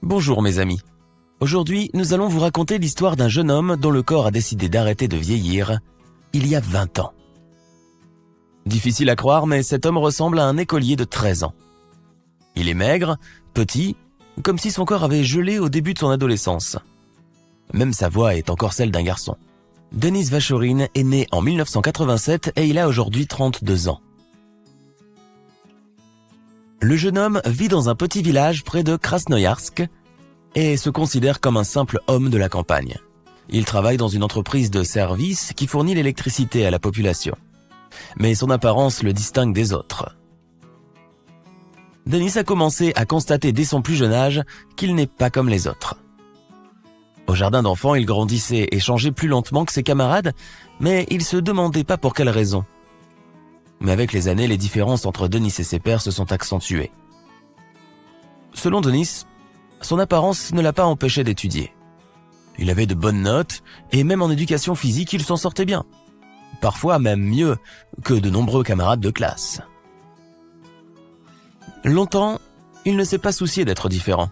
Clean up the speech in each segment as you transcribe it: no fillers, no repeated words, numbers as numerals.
Bonjour mes amis. Aujourd'hui, nous allons vous raconter l'histoire d'un jeune homme dont le corps a décidé d'arrêter de vieillir il y a 20 ans. Difficile à croire, mais cet homme ressemble à un écolier de 13 ans. Il est maigre, petit, comme si son corps avait gelé au début de son adolescence. Même sa voix est encore celle d'un garçon. Denis Vachorin est né en 1987 et il a aujourd'hui 32 ans. Le jeune homme vit dans un petit village près de Krasnoïarsk et se considère comme un simple homme de la campagne. Il travaille dans une entreprise de services qui fournit l'électricité à la population. Mais son apparence le distingue des autres. Denis a commencé à constater dès son plus jeune âge qu'il n'est pas comme les autres. Au jardin d'enfants, il grandissait et changeait plus lentement que ses camarades, mais il se demandait pas pour quelle raison. Mais avec les années, les différences entre Denis et ses pairs se sont accentuées. Selon Denis, son apparence ne l'a pas empêché d'étudier. Il avait de bonnes notes et même en éducation physique, il s'en sortait bien. Parfois même mieux que de nombreux camarades de classe. Longtemps, il ne s'est pas soucié d'être différent.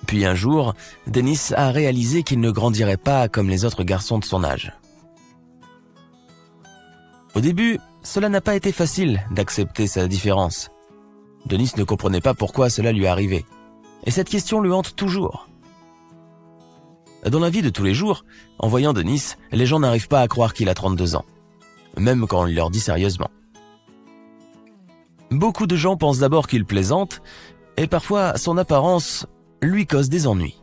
Puis un jour, Denis a réalisé qu'il ne grandirait pas comme les autres garçons de son âge. Au début, cela n'a pas été facile d'accepter sa différence. Denis ne comprenait pas pourquoi cela lui arrivait. Et cette question le hante toujours. Dans la vie de tous les jours, en voyant Denis, les gens n'arrivent pas à croire qu'il a 32 ans. Même quand on leur dit sérieusement. Beaucoup de gens pensent d'abord qu'il plaisante, et parfois son apparence lui cause des ennuis.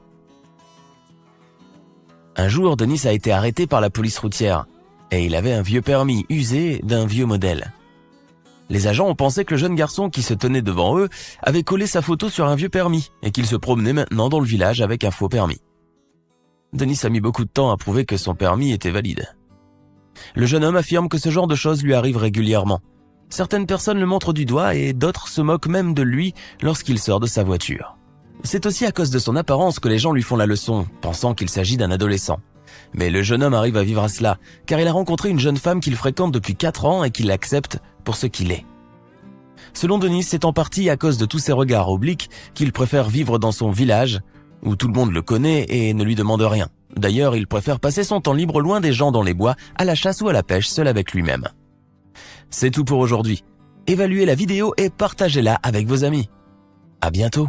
Un jour, Denis a été arrêté par la police routière, et il avait un vieux permis usé d'un vieux modèle. Les agents ont pensé que le jeune garçon qui se tenait devant eux avait collé sa photo sur un vieux permis, et qu'il se promenait maintenant dans le village avec un faux permis. Denis a mis beaucoup de temps à prouver que son permis était valide. Le jeune homme affirme que ce genre de choses lui arrive régulièrement. Certaines personnes le montrent du doigt et d'autres se moquent même de lui lorsqu'il sort de sa voiture. C'est aussi à cause de son apparence que les gens lui font la leçon, pensant qu'il s'agit d'un adolescent. Mais le jeune homme arrive à vivre à cela, car il a rencontré une jeune femme qu'il fréquente depuis 4 ans et qu'il l'accepte pour ce qu'il est. Selon Denis, c'est en partie à cause de tous ces regards obliques qu'il préfère vivre dans son village, où tout le monde le connaît et ne lui demande rien. D'ailleurs, il préfère passer son temps libre loin des gens dans les bois, à la chasse ou à la pêche, seul avec lui-même. C'est tout pour aujourd'hui. Évaluez la vidéo et partagez-la avec vos amis. À bientôt.